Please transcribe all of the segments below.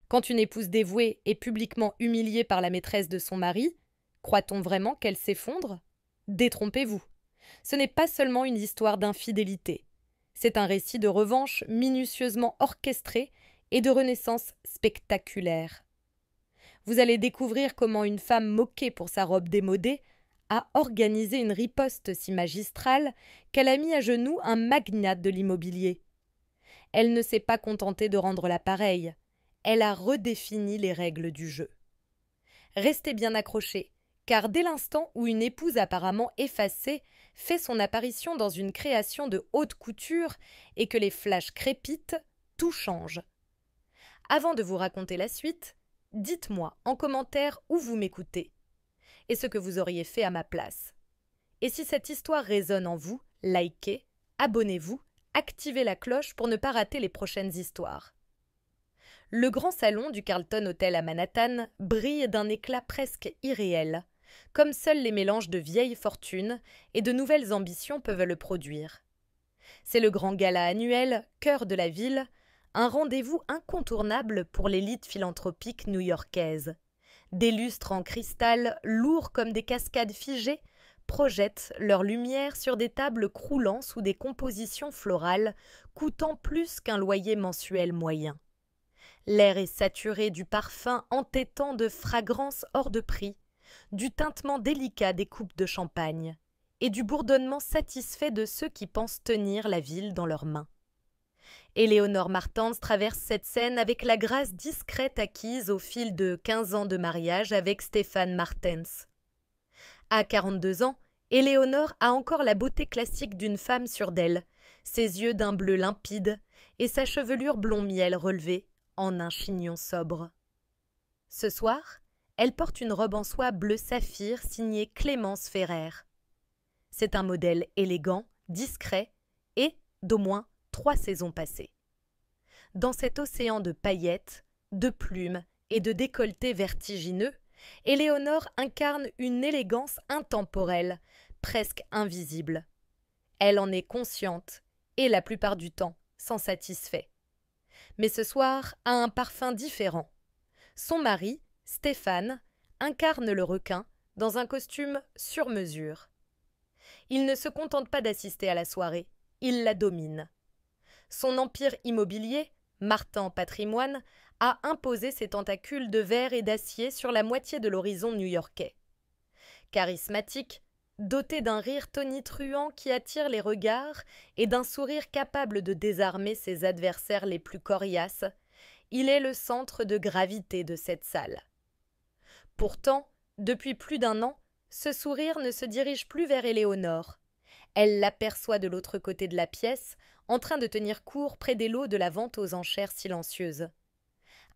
Quand une épouse dévouée est publiquement humiliée par la maîtresse de son mari, croit-on vraiment qu'elle s'effondre? Détrompez-vous. Ce n'est pas seulement une histoire d'infidélité. C'est un récit de revanche minutieusement orchestré et de renaissance spectaculaire. Vous allez découvrir comment une femme moquée pour sa robe démodée a organisé une riposte si magistrale qu'elle a mis à genoux un magnate de l'immobilier. Elle ne s'est pas contentée de rendre l'appareil, elle a redéfini les règles du jeu. Restez bien accrochés, car dès l'instant où une épouse apparemment effacée fait son apparition dans une création de haute couture et que les flashs crépitent, tout change. Avant de vous raconter la suite, dites-moi en commentaire où vous m'écoutez et ce que vous auriez fait à ma place. Et si cette histoire résonne en vous, likez, abonnez-vous, activez la cloche pour ne pas rater les prochaines histoires. Le grand salon du Carlton Hotel à Manhattan brille d'un éclat presque irréel, comme seuls les mélanges de vieilles fortunes et de nouvelles ambitions peuvent le produire. C'est le grand gala annuel, cœur de la ville, un rendez-vous incontournable pour l'élite philanthropique new-yorkaise. Des lustres en cristal, lourds comme des cascades figées, projettent leur lumière sur des tables croulant sous des compositions florales coûtant plus qu'un loyer mensuel moyen. L'air est saturé du parfum entêtant de fragrances hors de prix, du tintement délicat des coupes de champagne et du bourdonnement satisfait de ceux qui pensent tenir la ville dans leurs mains. Eleanor Martens traverse cette scène avec la grâce discrète acquise au fil de 15 ans de mariage avec Stéphane Martens. À 42 ans, Eleanor a encore la beauté classique d'une femme sûre d'elle, ses yeux d'un bleu limpide et sa chevelure blond miel relevée en un chignon sobre. Ce soir, elle porte une robe en soie bleu saphir signée Clémence Ferrer. C'est un modèle élégant, discret et, d'au moins, 3 saisons passées. Dans cet océan de paillettes, de plumes et de décolletés vertigineux, Éléonore incarne une élégance intemporelle, presque invisible. Elle en est consciente et, la plupart du temps, s'en satisfait. Mais ce soir a un parfum différent. Son mari, Stéphane, incarne le requin dans un costume sur mesure. Il ne se contente pas d'assister à la soirée, il la domine. Son empire immobilier, Martin Patrimoine, a imposé ses tentacules de verre et d'acier sur la moitié de l'horizon new-yorkais. Charismatique, doté d'un rire tonitruant qui attire les regards et d'un sourire capable de désarmer ses adversaires les plus coriaces, il est le centre de gravité de cette salle. Pourtant, depuis plus d'1 an, ce sourire ne se dirige plus vers Éléonore. Elle l'aperçoit de l'autre côté de la pièce, en train de tenir court près des lots de la vente aux enchères silencieuses.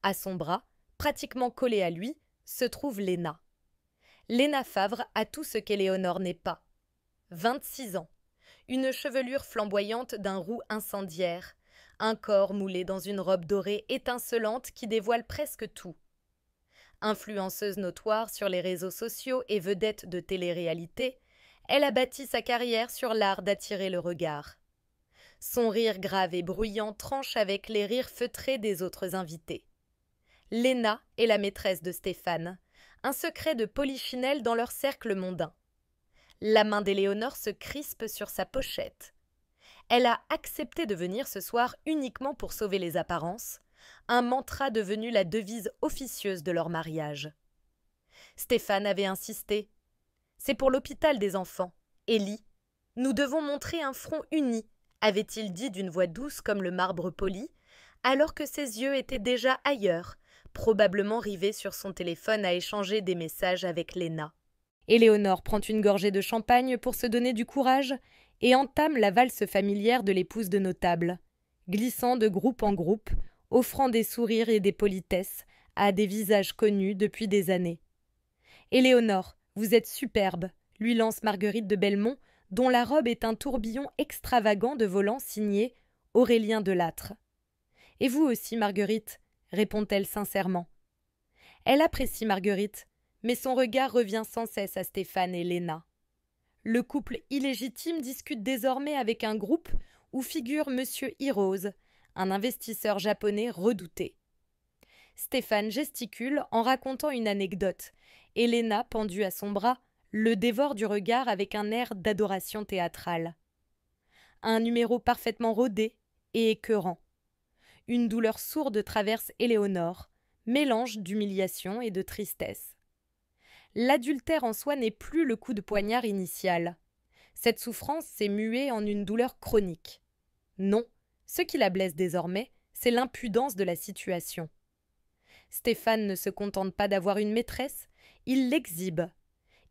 À son bras, pratiquement collée à lui, se trouve Léna. Léna Favre a tout ce qu'Éléonore n'est pas. 26 ans, une chevelure flamboyante d'un roux incendiaire, un corps moulé dans une robe dorée étincelante qui dévoile presque tout. Influenceuse notoire sur les réseaux sociaux et vedette de télé-réalité, elle a bâti sa carrière sur l'art d'attirer le regard. Son rire grave et bruyant tranche avec les rires feutrés des autres invités. Léna est la maîtresse de Stéphane, un secret de polichinelle dans leur cercle mondain. La main d'Éléonore se crispe sur sa pochette. Elle a accepté de venir ce soir uniquement pour sauver les apparences, un mantra devenu la devise officieuse de leur mariage. Stéphane avait insisté. C'est pour l'hôpital des enfants. Élie, nous devons montrer un front uni, avait-il dit d'une voix douce comme le marbre poli, alors que ses yeux étaient déjà ailleurs, probablement rivés sur son téléphone à échanger des messages avec Léna. Éléonore prend une gorgée de champagne pour se donner du courage et entame la valse familière de l'épouse de notable, glissant de groupe en groupe, offrant des sourires et des politesses à des visages connus depuis des années. « Éléonore, vous êtes superbe !» lui lance Marguerite de Belmont, dont la robe est un tourbillon extravagant de volants signé Aurélien Delattre. « Et vous aussi, Marguerite !» répond-elle sincèrement. Elle apprécie Marguerite, mais son regard revient sans cesse à Stéphane et Léna. Le couple illégitime discute désormais avec un groupe où figure Monsieur Hirose, un investisseur japonais redouté. Stéphane gesticule en racontant une anecdote, et Léna, pendue à son bras, le dévore du regard avec un air d'adoration théâtrale. Un numéro parfaitement rodé et écœurant. Une douleur sourde traverse Éléonore, mélange d'humiliation et de tristesse. L'adultère en soi n'est plus le coup de poignard initial. Cette souffrance s'est muée en une douleur chronique. Non, ce qui la blesse désormais, c'est l'impudence de la situation. Stéphane ne se contente pas d'avoir une maîtresse, il l'exhibe.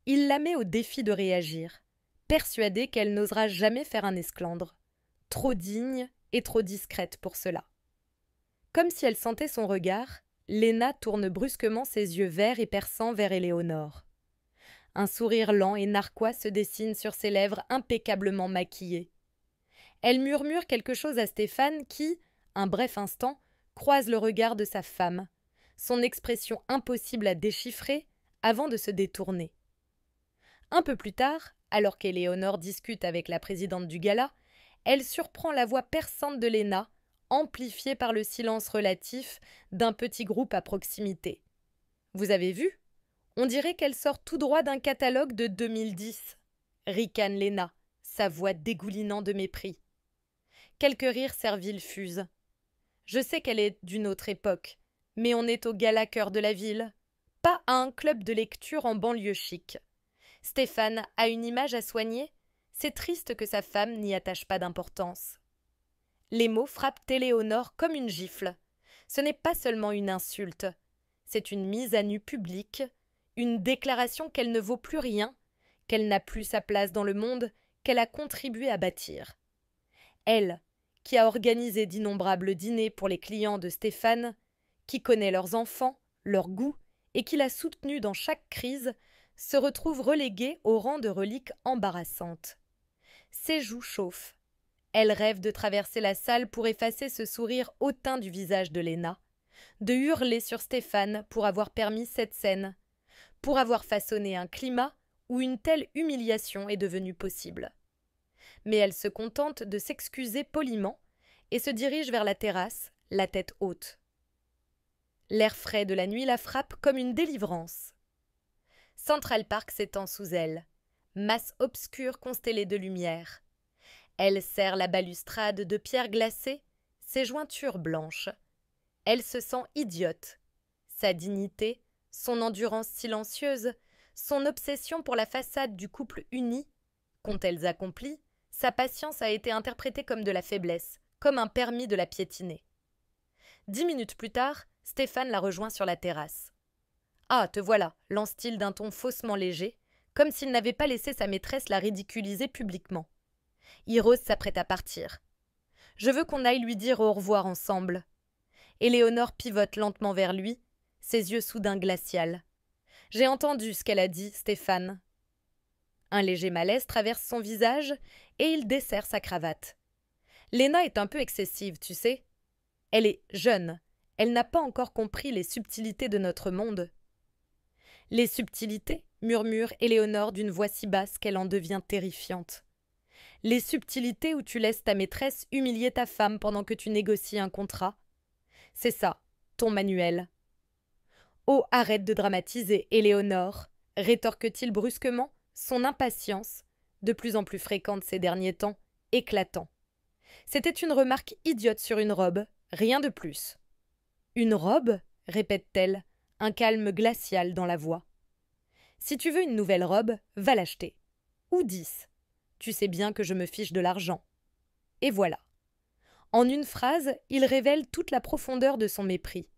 Il la met au défi de réagir, persuadé qu'elle n'osera jamais faire un esclandre. Trop digne et trop discrète pour cela. Comme si elle sentait son regard, Léna tourne brusquement ses yeux verts et perçants vers Éléonore. Un sourire lent et narquois se dessine sur ses lèvres impeccablement maquillées. Elle murmure quelque chose à Stéphane qui, un bref instant, croise le regard de sa femme, son expression impossible à déchiffrer avant de se détourner. Un peu plus tard, alors qu'Éléonore discute avec la présidente du gala, elle surprend la voix perçante de Léna, amplifiée par le silence relatif d'un petit groupe à proximité. Vous avez vu ? On dirait qu'elle sort tout droit d'un catalogue de 2010. Ricane Léna, sa voix dégoulinant de mépris. Quelques rires serviles fusent. Je sais qu'elle est d'une autre époque, mais on est au gala cœur de la ville, pas à un club de lecture en banlieue chic. Stéphane a une image à soigner, c'est triste que sa femme n'y attache pas d'importance. Les mots frappent Éléonore comme une gifle. Ce n'est pas seulement une insulte, c'est une mise à nu publique, une déclaration qu'elle ne vaut plus rien, qu'elle n'a plus sa place dans le monde, qu'elle a contribué à bâtir. Elle, qui a organisé d'innombrables dîners pour les clients de Stéphane, qui connaît leurs enfants, leurs goûts, et qui l'a soutenu dans chaque crise, se retrouve reléguée au rang de relique embarrassante. Ses joues chauffent. Elle rêve de traverser la salle pour effacer ce sourire hautain du visage de Léna, de hurler sur Stéphane pour avoir permis cette scène, pour avoir façonné un climat où une telle humiliation est devenue possible. Mais elle se contente de s'excuser poliment et se dirige vers la terrasse, la tête haute. L'air frais de la nuit la frappe comme une délivrance. Central Park s'étend sous elle, masse obscure constellée de lumière. Elle serre la balustrade de pierre glacée, ses jointures blanches. Elle se sent idiote. Sa dignité, son endurance silencieuse, son obsession pour la façade du couple uni, qu'ont-elles accompli, sa patience a été interprétée comme de la faiblesse, comme un permis de la piétiner. 10 minutes plus tard, Stéphane la rejoint sur la terrasse. « Ah, te voilà » lance-t-il d'un ton faussement léger, comme s'il n'avait pas laissé sa maîtresse la ridiculiser publiquement. Hirose s'apprête à partir. « Je veux qu'on aille lui dire au revoir ensemble. » Éléonore pivote lentement vers lui, ses yeux soudain glacials. « J'ai entendu ce qu'elle a dit, Stéphane. » Un léger malaise traverse son visage et il desserre sa cravate. Léna est un peu excessive, tu sais. Elle est jeune. Elle n'a pas encore compris les subtilités de notre monde. Les subtilités, murmure Éléonore d'une voix si basse qu'elle en devient terrifiante. Les subtilités où tu laisses ta maîtresse humilier ta femme pendant que tu négocies un contrat. C'est ça, ton manuel. Oh, arrête de dramatiser, Éléonore, rétorque-t-il brusquement, son impatience, de plus en plus fréquente ces derniers temps, éclatant. C'était une remarque idiote sur une robe, rien de plus. Une robe, répète-t-elle, un calme glacial dans la voix. Si tu veux une nouvelle robe, va l'acheter. Ou 10. Tu sais bien que je me fiche de l'argent. Et voilà. En une phrase, il révèle toute la profondeur de son mépris.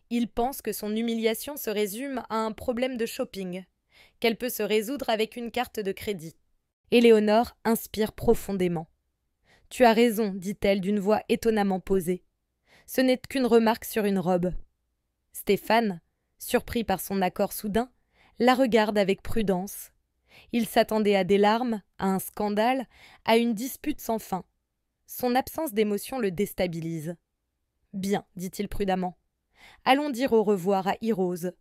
Il pense que son humiliation se résume à un problème de shopping, qu'elle peut se résoudre avec une carte de crédit. Éléonore inspire profondément. « Tu as raison, dit-elle d'une voix étonnamment posée. Ce n'est qu'une remarque sur une robe. » Stéphane, surpris par son accord soudain, la regarde avec prudence. Il s'attendait à des larmes, à un scandale, à une dispute sans fin. Son absence d'émotion le déstabilise. « Bien, dit-il prudemment. Allons dire au revoir à Hirose. »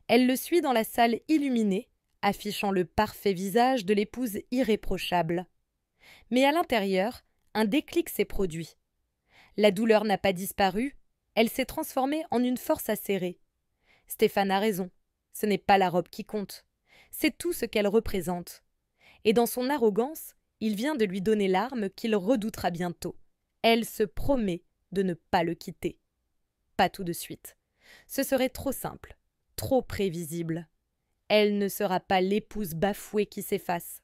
Elle le suit dans la salle illuminée, affichant le parfait visage de l'épouse irréprochable. Mais à l'intérieur, un déclic s'est produit. La douleur n'a pas disparu, Elle s'est transformée en une force acérée. Stéphane a raison. Ce n'est pas la robe qui compte. C'est tout ce qu'elle représente. Et dans son arrogance, il vient de lui donner l'arme qu'il redoutera bientôt. Elle se promet de ne pas le quitter. Pas tout de suite. Ce serait trop simple, trop prévisible. Elle ne sera pas l'épouse bafouée qui s'efface.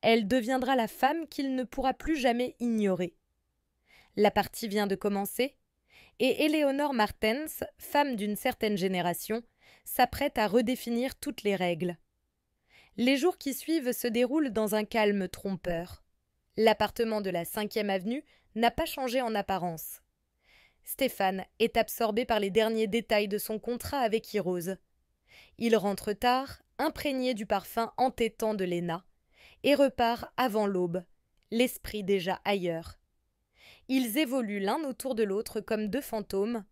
Elle deviendra la femme qu'il ne pourra plus jamais ignorer. La partie vient de commencer, et Éléonore Martens, femme d'une certaine génération, s'apprête à redéfinir toutes les règles. Les jours qui suivent se déroulent dans un calme trompeur. L'appartement de la 5e avenue n'a pas changé en apparence. Stéphane est absorbé par les derniers détails de son contrat avec Hirose. Il rentre tard, imprégné du parfum entêtant de Léna, et repart avant l'aube, l'esprit déjà ailleurs. Ils évoluent l'un autour de l'autre comme deux fantômes,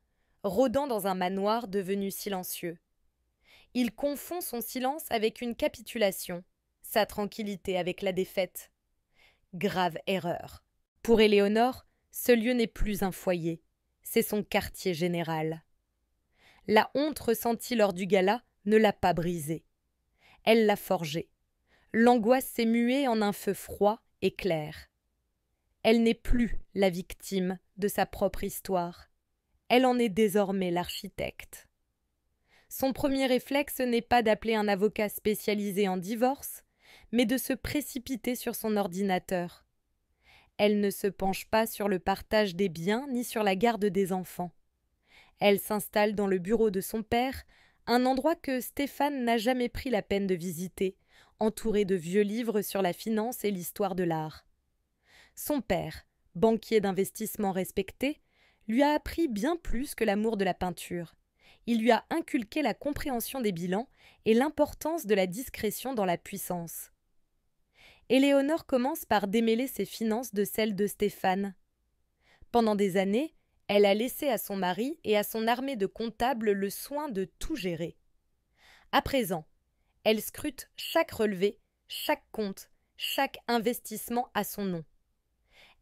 rôdant dans un manoir devenu silencieux. Il confond son silence avec une capitulation, sa tranquillité avec la défaite. Grave erreur. Pour Éléonore, ce lieu n'est plus un foyer, c'est son quartier général. La honte ressentie lors du gala ne l'a pas brisée. Elle l'a forgée. L'angoisse s'est muée en un feu froid et clair. Elle n'est plus la victime de sa propre histoire. Elle en est désormais l'architecte. Son premier réflexe n'est pas d'appeler un avocat spécialisé en divorce, mais de se précipiter sur son ordinateur. Elle ne se penche pas sur le partage des biens ni sur la garde des enfants. Elle s'installe dans le bureau de son père, un endroit que Stéphane n'a jamais pris la peine de visiter, entouré de vieux livres sur la finance et l'histoire de l'art. Son père, banquier d'investissement respecté, lui a appris bien plus que l'amour de la peinture. Il lui a inculqué la compréhension des bilans et l'importance de la discrétion dans la puissance. Éléonore commence par démêler ses finances de celles de Stéphane. Pendant des années, elle a laissé à son mari et à son armée de comptables le soin de tout gérer. À présent, elle scrute chaque relevé, chaque compte, chaque investissement à son nom.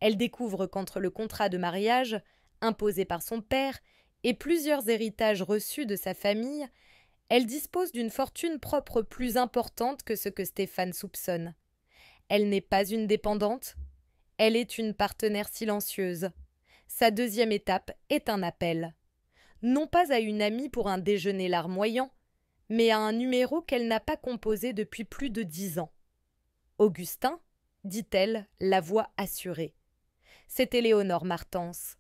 Elle découvre qu'entre le contrat de mariage, imposé par son père, et plusieurs héritages reçus de sa famille, elle dispose d'une fortune propre plus importante que ce que Stéphane soupçonne. Elle n'est pas une dépendante, elle est une partenaire silencieuse. Sa deuxième étape est un appel. Non pas à une amie pour un déjeuner larmoyant, mais à un numéro qu'elle n'a pas composé depuis plus de 10 ans. « Augustin » dit-elle, la voix assurée. C'est Éléonore Martens.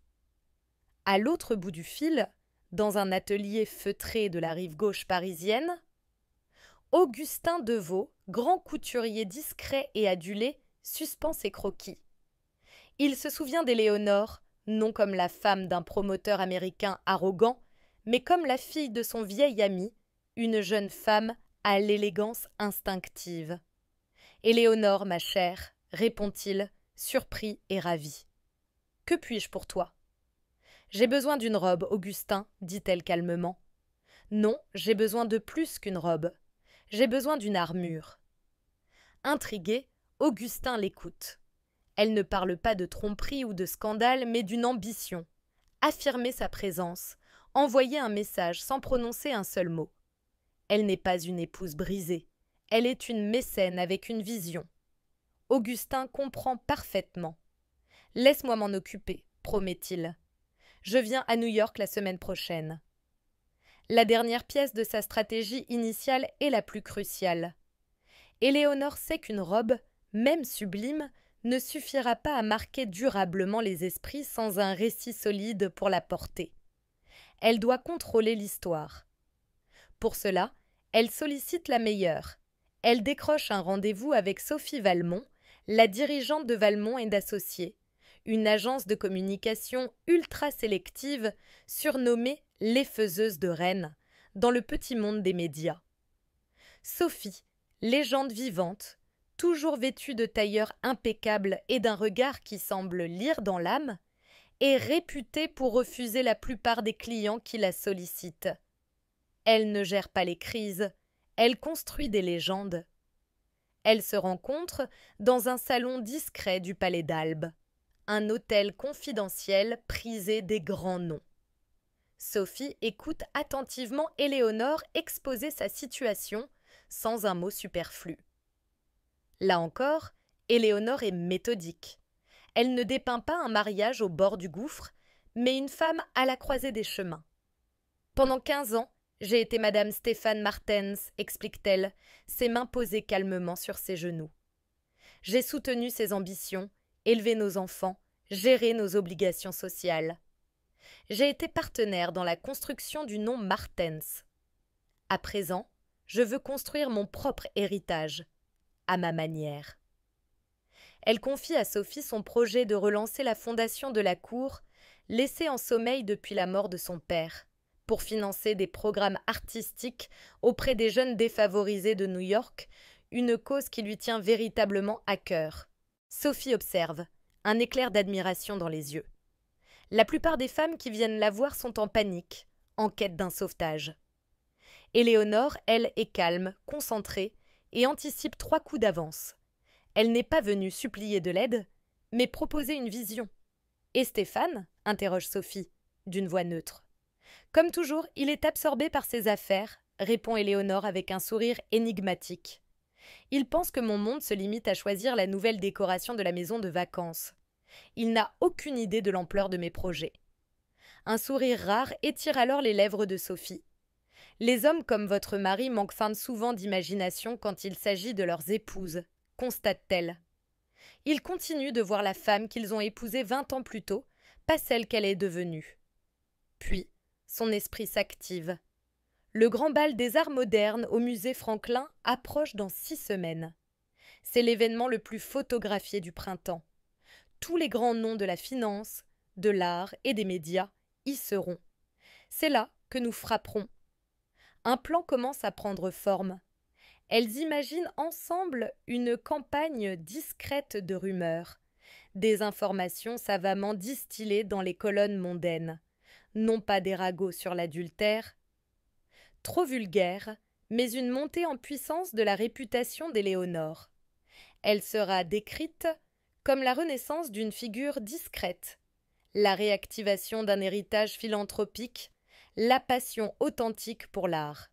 À l'autre bout du fil, dans un atelier feutré de la rive gauche parisienne, Augustin Deveau, grand couturier discret et adulé, suspend ses croquis. Il se souvient d'Éléonore, non comme la femme d'un promoteur américain arrogant, mais comme la fille de son vieil ami, une jeune femme à l'élégance instinctive. « Éléonore, ma chère, répond-il, surpris et ravi. « Que puis-je pour toi ?»« J'ai besoin d'une robe, Augustin, dit-elle calmement. »« Non, j'ai besoin de plus qu'une robe. J'ai besoin d'une armure. » Intrigué, Augustin l'écoute. Elle ne parle pas de tromperie ou de scandale, mais d'une ambition. Affirmer sa présence, envoyer un message sans prononcer un seul mot. Elle n'est pas une épouse brisée, elle est une mécène avec une vision. Augustin comprend parfaitement. « Laisse-moi m'en occuper, promet-il. Je viens à New York la semaine prochaine. » La dernière pièce de sa stratégie initiale est la plus cruciale. Éléonore sait qu'une robe, même sublime, ne suffira pas à marquer durablement les esprits sans un récit solide pour la porter. Elle doit contrôler l'histoire. Pour cela, elle sollicite la meilleure. Elle décroche un rendez-vous avec Sophie Valmont, la dirigeante de Valmont et d'Associés, une agence de communication ultra sélective surnommée les faiseuses de Rennes, dans le petit monde des médias. Sophie, légende vivante, toujours vêtue de tailleurs impeccables et d'un regard qui semble lire dans l'âme, est réputée pour refuser la plupart des clients qui la sollicitent. Elle ne gère pas les crises, elle construit des légendes. Elles se rencontrent dans un salon discret du Palais d'Albe, un hôtel confidentiel prisé des grands noms. Sophie écoute attentivement Éléonore exposer sa situation sans un mot superflu. Là encore, Éléonore est méthodique. Elle ne dépeint pas un mariage au bord du gouffre, mais une femme à la croisée des chemins. Pendant 15 ans, j'ai été Madame Stéphane Martens, explique-t-elle, ses mains posées calmement sur ses genoux. J'ai soutenu ses ambitions, élevé nos enfants, géré nos obligations sociales. J'ai été partenaire dans la construction du nom Martens. À présent, je veux construire mon propre héritage, à ma manière. Elle confie à Sophie son projet de relancer la fondation de la cour, laissée en sommeil depuis la mort de son père, pour financer des programmes artistiques auprès des jeunes défavorisés de New York, une cause qui lui tient véritablement à cœur. Sophie observe, un éclair d'admiration dans les yeux. La plupart des femmes qui viennent la voir sont en panique, en quête d'un sauvetage. Éléonore, elle, est calme, concentrée et anticipe 3 coups d'avance. Elle n'est pas venue supplier de l'aide, mais proposer une vision. « Et Stéphane » interroge Sophie, d'une voix neutre. « Comme toujours, il est absorbé par ses affaires », répond Éléonore avec un sourire énigmatique. « Il pense que mon monde se limite à choisir la nouvelle décoration de la maison de vacances. Il n'a aucune idée de l'ampleur de mes projets. » Un sourire rare étire alors les lèvres de Sophie. « Les hommes comme votre mari manquent souvent d'imagination quand il s'agit de leurs épouses, » constate-t-elle. Ils continuent de voir la femme qu'ils ont épousée 20 ans plus tôt, pas celle qu'elle est devenue. Puis, son esprit s'active. Le grand bal des arts modernes au musée Franklin approche dans 6 semaines. C'est l'événement le plus photographié du printemps. Tous les grands noms de la finance, de l'art et des médias y seront. C'est là que nous frapperons. Un plan commence à prendre forme. Elles imaginent ensemble une campagne discrète de rumeurs, des informations savamment distillées dans les colonnes mondaines, non pas des ragots sur l'adultère, trop vulgaire, mais une montée en puissance de la réputation d'Éléonore. Elle sera décrite comme la renaissance d'une figure discrète, la réactivation d'un héritage philanthropique, la passion authentique pour l'art.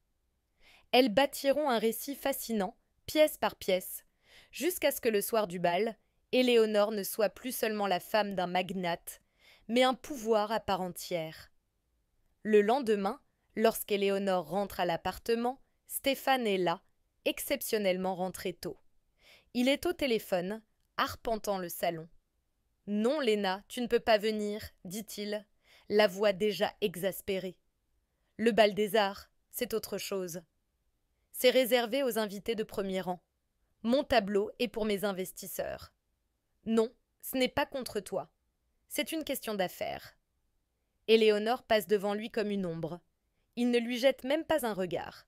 Elles bâtiront un récit fascinant, pièce par pièce, jusqu'à ce que le soir du bal, Éléonore ne soit plus seulement la femme d'un magnate, mais un pouvoir à part entière. Le lendemain, lorsqu'Éléonore rentre à l'appartement, Stéphane est là, exceptionnellement rentré tôt. Il est au téléphone, arpentant le salon. « Non, Léna, tu ne peux pas venir, dit-il, la voix déjà exaspérée. Le bal des arts, c'est autre chose. C'est réservé aux invités de premier rang. Mon tableau est pour mes investisseurs. Non, ce n'est pas contre toi. C'est une question d'affaires. » Éléonore passe devant lui comme une ombre. Il ne lui jette même pas un regard.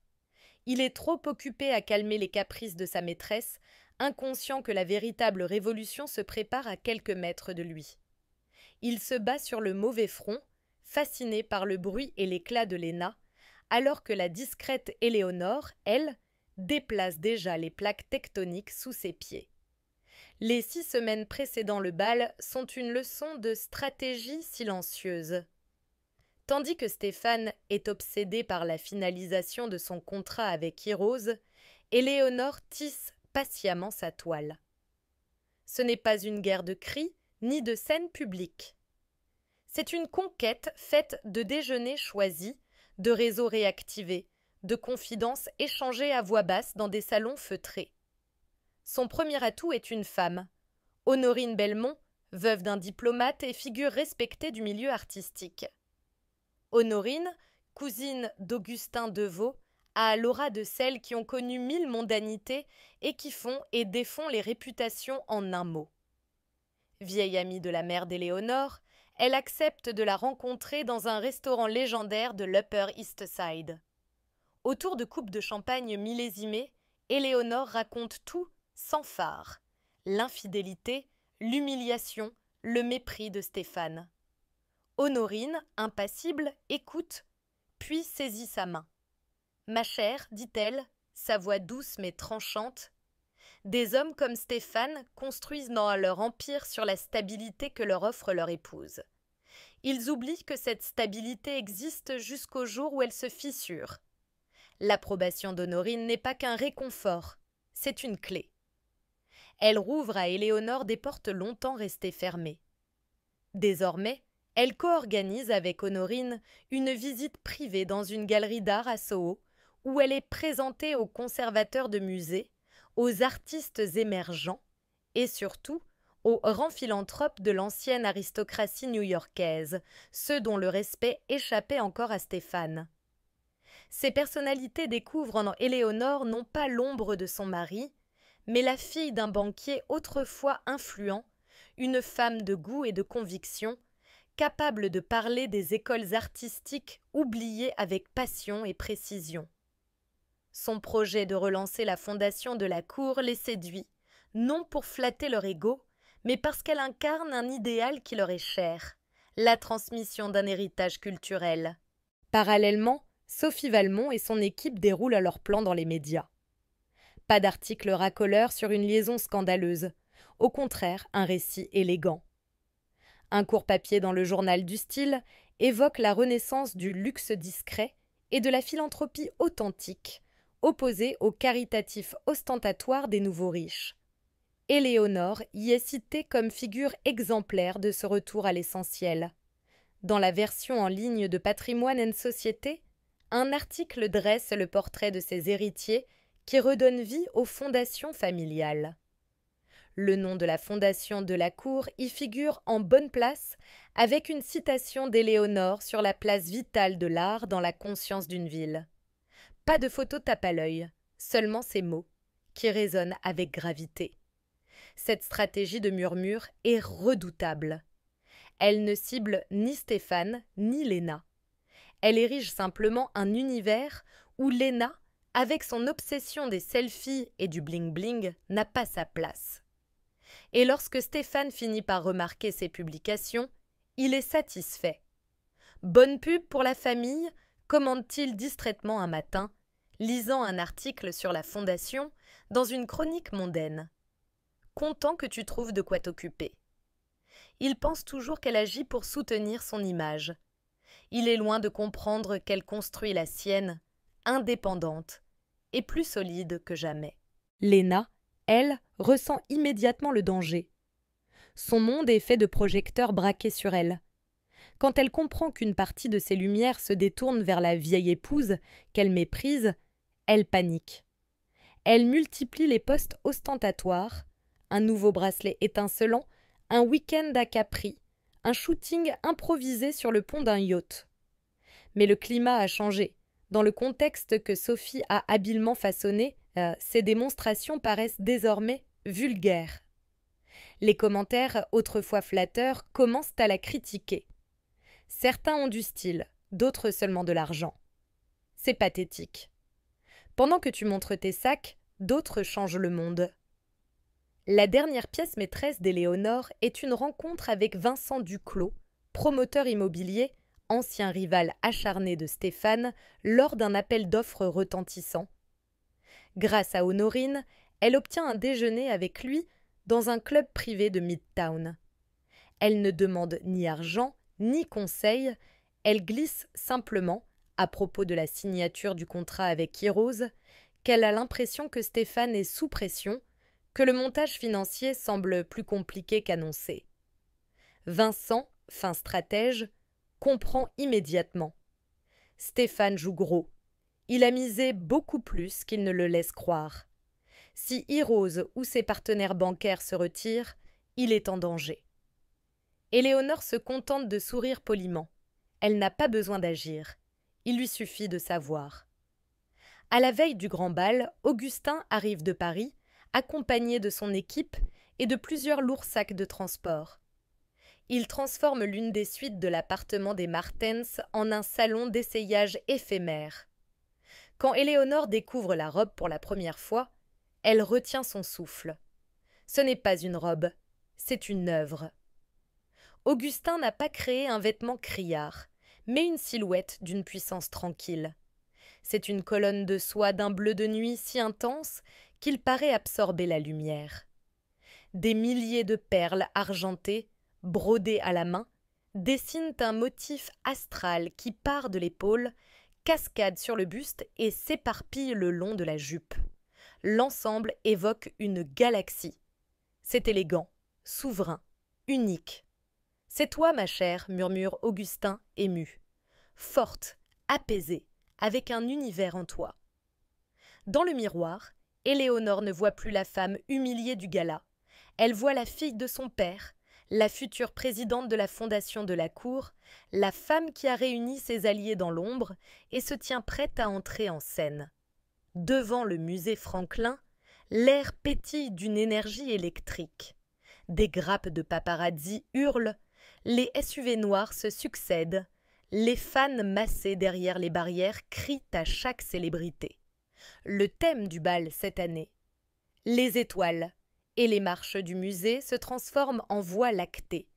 Il est trop occupé à calmer les caprices de sa maîtresse, inconscient que la véritable révolution se prépare à quelques mètres de lui. Il se bat sur le mauvais front, fasciné par le bruit et l'éclat de Léna, alors que la discrète Éléonore, elle, déplace déjà les plaques tectoniques sous ses pieds. Les 6 semaines précédant le bal sont une leçon de stratégie silencieuse. Tandis que Stéphane est obsédé par la finalisation de son contrat avec Hirose, Éléonore tisse patiemment sa toile. Ce n'est pas une guerre de cris ni de scènes publiques. C'est une conquête faite de déjeuners choisis, de réseaux réactivés, de confidences échangées à voix basse dans des salons feutrés. Son premier atout est une femme, Honorine Belmont, veuve d'un diplomate et figure respectée du milieu artistique. Honorine, cousine d'Augustin Deveau, a l'aura de celles qui ont connu 1000 mondanités et qui font et défont les réputations en un mot. Vieille amie de la mère d'Éléonore, elle accepte de la rencontrer dans un restaurant légendaire de l'Upper East Side. Autour de coupes de champagne millésimées, Éléonore raconte tout sans phare. L'infidélité, l'humiliation, le mépris de Stéphane. Honorine, impassible, écoute, puis saisit sa main. « Ma chère, dit-elle, sa voix douce mais tranchante, des hommes comme Stéphane construisent dans leur empire sur la stabilité que leur offre leur épouse. Ils oublient que cette stabilité existe jusqu'au jour où elle se fissure. L'approbation d'Honorine n'est pas qu'un réconfort, c'est une clé. Elle rouvre à Éléonore des portes longtemps restées fermées. Désormais, elle co-organise avec Honorine une visite privée dans une galerie d'art à Soho, où elle est présentée aux conservateurs de musées, aux artistes émergents et surtout aux grands philanthropes de l'ancienne aristocratie new-yorkaise, ceux dont le respect échappait encore à Stéphane. Ces personnalités découvrent en Éléonore non pas l'ombre de son mari, mais la fille d'un banquier autrefois influent, une femme de goût et de conviction, capable de parler des écoles artistiques oubliées avec passion et précision. Son projet de relancer la fondation de la cour les séduit, non pour flatter leur ego, mais parce qu'elle incarne un idéal qui leur est cher, la transmission d'un héritage culturel. Parallèlement, Sophie Valmont et son équipe déroulent leurs plans dans les médias. Pas d'article racoleur sur une liaison scandaleuse, au contraire un récit élégant. Un court papier dans le journal du style évoque la renaissance du luxe discret et de la philanthropie authentique, opposée au caritatif ostentatoire des nouveaux riches. Éléonore y est citée comme figure exemplaire de ce retour à l'essentiel. Dans la version en ligne de Patrimoine and Société, un article dresse le portrait de ses héritiers qui redonnent vie aux fondations familiales. Le nom de la fondation de la cour y figure en bonne place avec une citation d'Éléonore sur la place vitale de l'art dans la conscience d'une ville. Pas de photo tape à l'œil, seulement ces mots, qui résonnent avec gravité. Cette stratégie de murmure est redoutable. Elle ne cible ni Stéphane ni Léna. Elle érige simplement un univers où Léna, avec son obsession des selfies et du bling-bling, n'a pas sa place. Et lorsque Stéphane finit par remarquer ses publications, il est satisfait. Bonne pub pour la famille, commande-t-il distraitement un matin, lisant un article sur la fondation dans une chronique mondaine. Content que tu trouves de quoi t'occuper. Il pense toujours qu'elle agit pour soutenir son image. Il est loin de comprendre qu'elle construit la sienne, indépendante et plus solide que jamais. Léna, elle, ressent immédiatement le danger. Son monde est fait de projecteurs braqués sur elle. Quand elle comprend qu'une partie de ses lumières se détourne vers la vieille épouse qu'elle méprise, elle panique. Elle multiplie les postes ostentatoires, un nouveau bracelet étincelant, un week-end à Capri, un shooting improvisé sur le pont d'un yacht. Mais le climat a changé. Dans le contexte que Sophie a habilement façonné, ces démonstrations paraissent désormais vulgaires. Les commentaires, autrefois flatteurs, commencent à la critiquer. Certains ont du style, d'autres seulement de l'argent. C'est pathétique. Pendant que tu montres tes sacs, d'autres changent le monde. La dernière pièce maîtresse d'Éléonore est une rencontre avec Vincent Duclos, promoteur immobilier, ancien rival acharné de Stéphane, lors d'un appel d'offres retentissant. Grâce à Honorine, elle obtient un déjeuner avec lui dans un club privé de Midtown. Elle ne demande ni argent, ni conseil, elle glisse simplement, à propos de la signature du contrat avec Heroes, qu'elle a l'impression que Stéphane est sous pression, que le montage financier semble plus compliqué qu'annoncé. Vincent, fin stratège, comprend immédiatement. Stéphane joue gros. Il a misé beaucoup plus qu'il ne le laisse croire. Si Heroes ou ses partenaires bancaires se retirent, il est en danger. Éléonore se contente de sourire poliment. Elle n'a pas besoin d'agir. Il lui suffit de savoir. À la veille du grand bal, Augustin arrive de Paris, accompagné de son équipe et de plusieurs lourds sacs de transport. Il transforme l'une des suites de l'appartement des Martens en un salon d'essayage éphémère. Quand Éléonore découvre la robe pour la première fois, elle retient son souffle. Ce n'est pas une robe, c'est une œuvre. Augustin n'a pas créé un vêtement criard, mais une silhouette d'une puissance tranquille. C'est une colonne de soie d'un bleu de nuit si intense qu'il paraît absorber la lumière. Des milliers de perles argentées, brodées à la main, dessinent un motif astral qui part de l'épaule, cascade sur le buste et s'éparpille le long de la jupe. L'ensemble évoque une galaxie. C'est élégant, souverain, unique. C'est toi, ma chère, murmure Augustin, ému. Forte, apaisée, avec un univers en toi. Dans le miroir, Éléonore ne voit plus la femme humiliée du gala. Elle voit la fille de son père, la future présidente de la fondation de la cour, la femme qui a réuni ses alliés dans l'ombre et se tient prête à entrer en scène. Devant le musée Franklin, l'air pétille d'une énergie électrique. Des grappes de paparazzi hurlent, les SUV noirs se succèdent, les fans massés derrière les barrières crient à chaque célébrité. Le thème du bal cette année, les étoiles, et les marches du musée se transforment en voie lactée,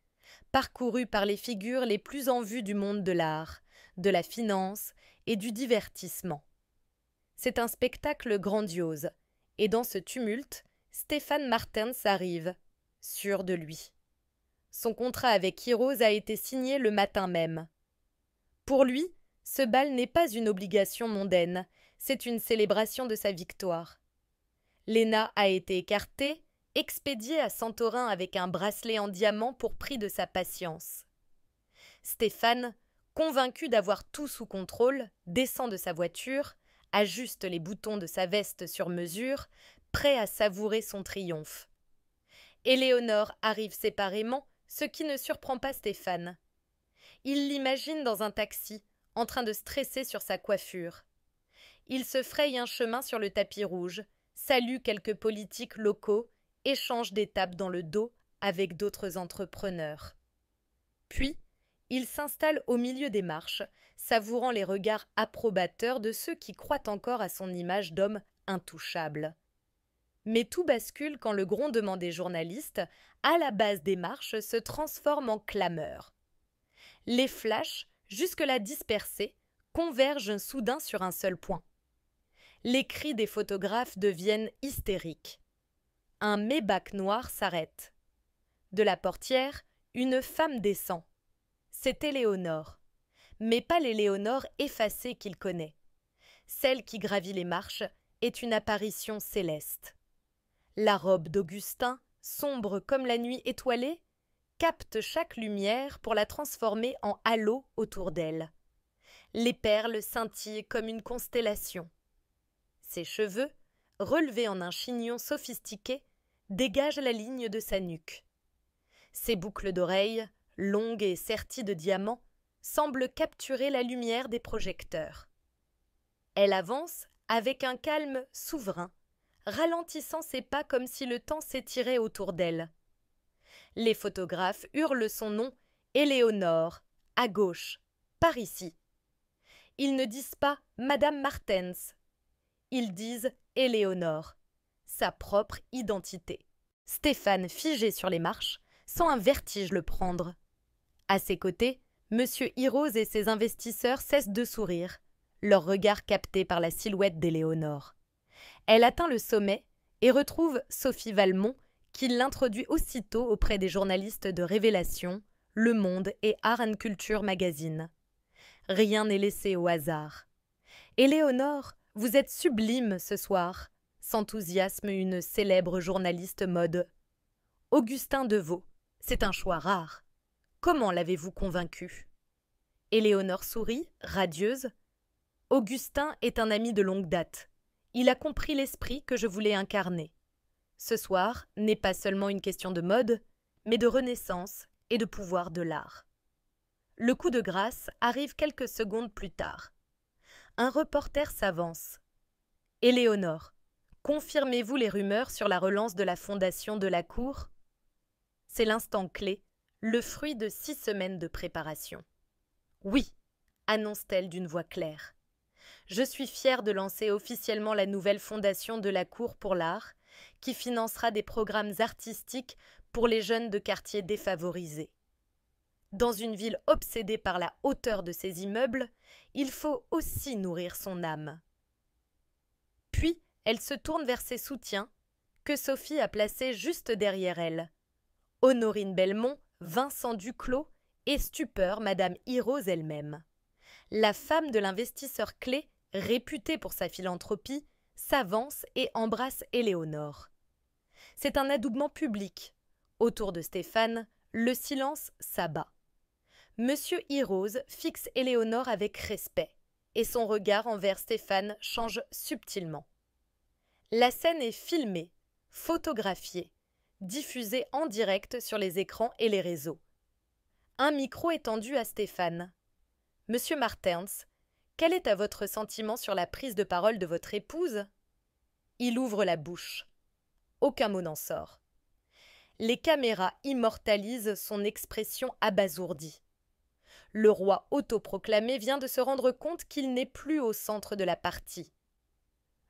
parcourues par les figures les plus en vue du monde de l'art, de la finance et du divertissement. C'est un spectacle grandiose, et dans ce tumulte, Stéphane Martens arrive, sûr de lui. Son contrat avec Heroes a été signé le matin même. Pour lui, ce bal n'est pas une obligation mondaine, c'est une célébration de sa victoire. Léna a été écartée, expédiée à Santorin avec un bracelet en diamant pour prix de sa patience. Stéphane, convaincu d'avoir tout sous contrôle, descend de sa voiture, ajuste les boutons de sa veste sur mesure, prêt à savourer son triomphe. Éléonore arrive séparément, ce qui ne surprend pas Stéphane. Il l'imagine dans un taxi, en train de stresser sur sa coiffure. Il se fraye un chemin sur le tapis rouge, salue quelques politiques locaux, échange des tapes dans le dos avec d'autres entrepreneurs. Puis, il s'installe au milieu des marches, savourant les regards approbateurs de ceux qui croient encore à son image d'homme intouchable. Mais tout bascule quand le grondement des journalistes, à la base des marches, se transforme en clameur. Les flashs, jusque-là dispersés, convergent soudain sur un seul point. Les cris des photographes deviennent hystériques. Un Maybach noir s'arrête. De la portière, une femme descend. C'est Éléonore. Mais pas l'Éléonore effacée qu'il connaît. Celle qui gravit les marches est une apparition céleste. La robe d'Augustin, sombre comme la nuit étoilée, capte chaque lumière pour la transformer en halo autour d'elle. Les perles scintillent comme une constellation. Ses cheveux, relevés en un chignon sophistiqué, dégagent la ligne de sa nuque. Ses boucles d'oreilles, longues et serties de diamants, semblent capturer la lumière des projecteurs. Elle avance avec un calme souverain, ralentissant ses pas comme si le temps s'étirait autour d'elle. Les photographes hurlent son nom, Éléonore, à gauche, par ici. Ils ne disent pas Madame Martens. Ils disent Éléonore, sa propre identité. Stéphane, figé sur les marches, sent un vertige le prendre. À ses côtés, Monsieur Heroes et ses investisseurs cessent de sourire, leur regard capté par la silhouette d'Éléonore. Elle atteint le sommet et retrouve Sophie Valmont, qui l'introduit aussitôt auprès des journalistes de Révélation, Le Monde et Art & Culture Magazine. Rien n'est laissé au hasard. « Éléonore, vous êtes sublime ce soir !» s'enthousiasme une célèbre journaliste mode. « Augustin Deveau, c'est un choix rare. Comment l'avez-vous convaincu ?» Éléonore sourit, radieuse. « Augustin est un ami de longue date. Il a compris l'esprit que je voulais incarner. Ce soir n'est pas seulement une question de mode, mais de renaissance et de pouvoir de l'art. » Le coup de grâce arrive quelques secondes plus tard. Un reporter s'avance. « Éléonore, confirmez-vous les rumeurs sur la relance de la fondation de la Cour ?» C'est l'instant clé, le fruit de 6 semaines de préparation. « Oui !» annonce-t-elle d'une voix claire. « Je suis fière de lancer officiellement la nouvelle fondation de la Cour pour l'art, qui financera des programmes artistiques pour les jeunes de quartiers défavorisés. Dans une ville obsédée par la hauteur de ses immeubles, il faut aussi nourrir son âme. » Puis, elle se tourne vers ses soutiens, que Sophie a placés juste derrière elle. Honorine Belmont, Vincent Duclos et stupeur Madame Hirose elle-même. La femme de l'investisseur clé, réputée pour sa philanthropie, s'avance et embrasse Éléonore. C'est un adoubement public. Autour de Stéphane, le silence s'abat. Monsieur Hirose fixe Éléonore avec respect, et son regard envers Stéphane change subtilement. La scène est filmée, photographiée, diffusée en direct sur les écrans et les réseaux. Un micro est tendu à Stéphane. « Monsieur Martens, quel est à votre sentiment sur la prise de parole de votre épouse ?» Il ouvre la bouche. Aucun mot n'en sort. Les caméras immortalisent son expression abasourdie. Le roi autoproclamé vient de se rendre compte qu'il n'est plus au centre de la partie.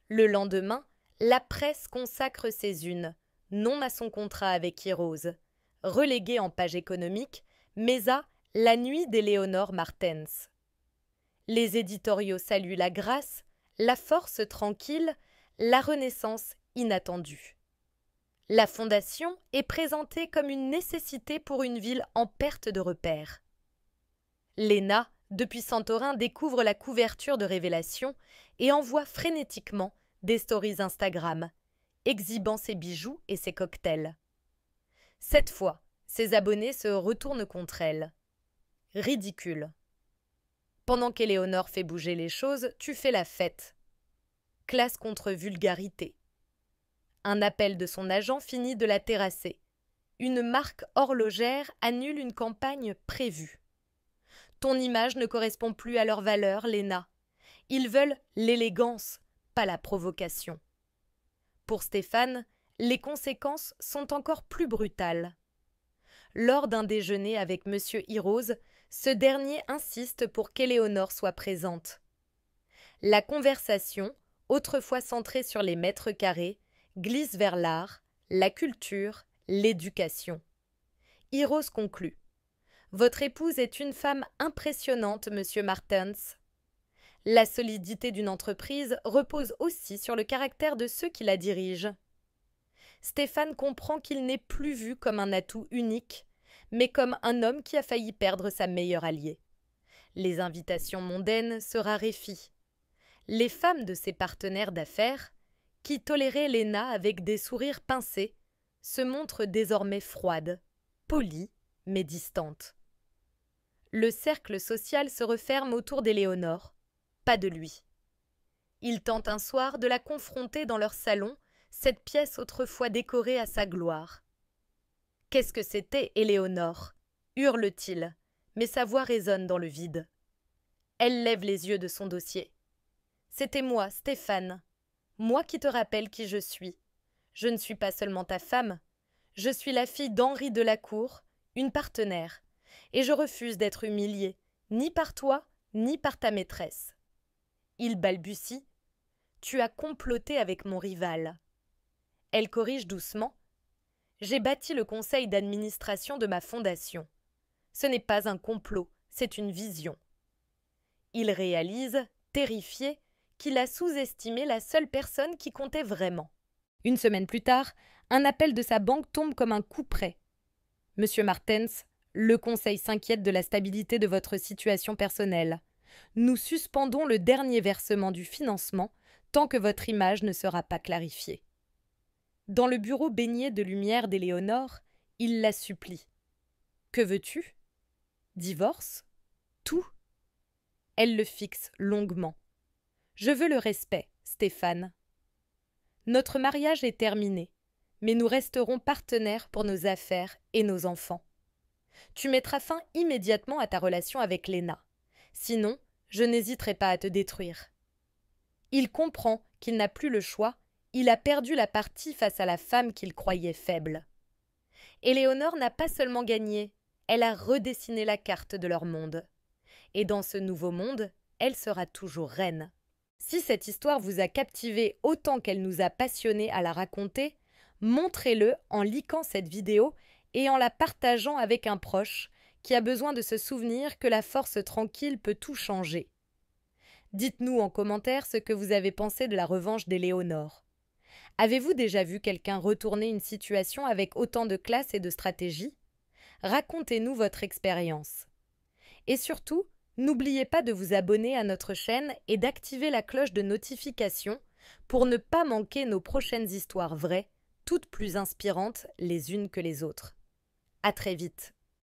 Le lendemain, la presse consacre ses unes, non à son contrat avec Hirose, relégué en page économique, mais à La nuit d'Éléonore Martens. Les éditoriaux saluent la grâce, la force tranquille, la renaissance inattendue. La fondation est présentée comme une nécessité pour une ville en perte de repères. Léna, depuis Santorin, découvre la couverture de Révélation et envoie frénétiquement des stories Instagram, exhibant ses bijoux et ses cocktails. Cette fois, ses abonnés se retournent contre elle. Ridicule. Pendant qu'Éléonore fait bouger les choses, tu fais la fête. Classe contre vulgarité. Un appel de son agent finit de la terrasser. Une marque horlogère annule une campagne prévue. Ton image ne correspond plus à leurs valeurs, Léna. Ils veulent l'élégance, pas la provocation. Pour Stéphane, les conséquences sont encore plus brutales. Lors d'un déjeuner avec Monsieur Hirose, ce dernier insiste pour qu'Éléonore soit présente. La conversation, autrefois centrée sur les mètres carrés, glisse vers l'art, la culture, l'éducation. Hirose conclut. Votre épouse est une femme impressionnante, monsieur Martens. La solidité d'une entreprise repose aussi sur le caractère de ceux qui la dirigent. Stéphane comprend qu'il n'est plus vu comme un atout unique, mais comme un homme qui a failli perdre sa meilleure alliée. Les invitations mondaines se raréfient. Les femmes de ses partenaires d'affaires, qui toléraient Léna avec des sourires pincés, se montrent désormais froides, polies, mais distantes. Le cercle social se referme autour d'Éléonore, pas de lui. Il tente un soir de la confronter dans leur salon, cette pièce autrefois décorée à sa gloire. « Qu'est-ce que c'était, Éléonore » hurle-t-il, mais sa voix résonne dans le vide. Elle lève les yeux de son dossier. « C'était moi, Stéphane. Moi qui te rappelle qui je suis. Je ne suis pas seulement ta femme. Je suis la fille d'Henri Delacour, une partenaire, et je refuse d'être humiliée, ni par toi, ni par ta maîtresse. » Il balbutie. « Tu as comploté avec mon rival. » Elle corrige doucement. « J'ai bâti le conseil d'administration de ma fondation. Ce n'est pas un complot, c'est une vision. » Il réalise, terrifié, qu'il a sous-estimé la seule personne qui comptait vraiment. Une semaine plus tard, un appel de sa banque tombe comme un coup près. « Monsieur Martens, le conseil s'inquiète de la stabilité de votre situation personnelle. Nous suspendons le dernier versement du financement tant que votre image ne sera pas clarifiée. » Dans le bureau baigné de lumière d'Éléonore, il la supplie. « Que veux-tu ? Divorce ? Tout ?» Elle le fixe longuement. « Je veux le respect, Stéphane. Notre mariage est terminé, mais nous resterons partenaires pour nos affaires et nos enfants. Tu mettras fin immédiatement à ta relation avec Léna. Sinon, je n'hésiterai pas à te détruire. » Il comprend qu'il n'a plus le choix, il a perdu la partie face à la femme qu'il croyait faible. Éléonore n'a pas seulement gagné, elle a redessiné la carte de leur monde. Et dans ce nouveau monde, elle sera toujours reine. Si cette histoire vous a captivé autant qu'elle nous a passionnés à la raconter, montrez-le en likant cette vidéo et en la partageant avec un proche qui a besoin de se souvenir que la force tranquille peut tout changer. Dites-nous en commentaire ce que vous avez pensé de la revanche d'Éléonore. Avez-vous déjà vu quelqu'un retourner une situation avec autant de classe et de stratégie ? Racontez-nous votre expérience. Et surtout, n'oubliez pas de vous abonner à notre chaîne et d'activer la cloche de notification pour ne pas manquer nos prochaines histoires vraies, toutes plus inspirantes les unes que les autres. À très vite.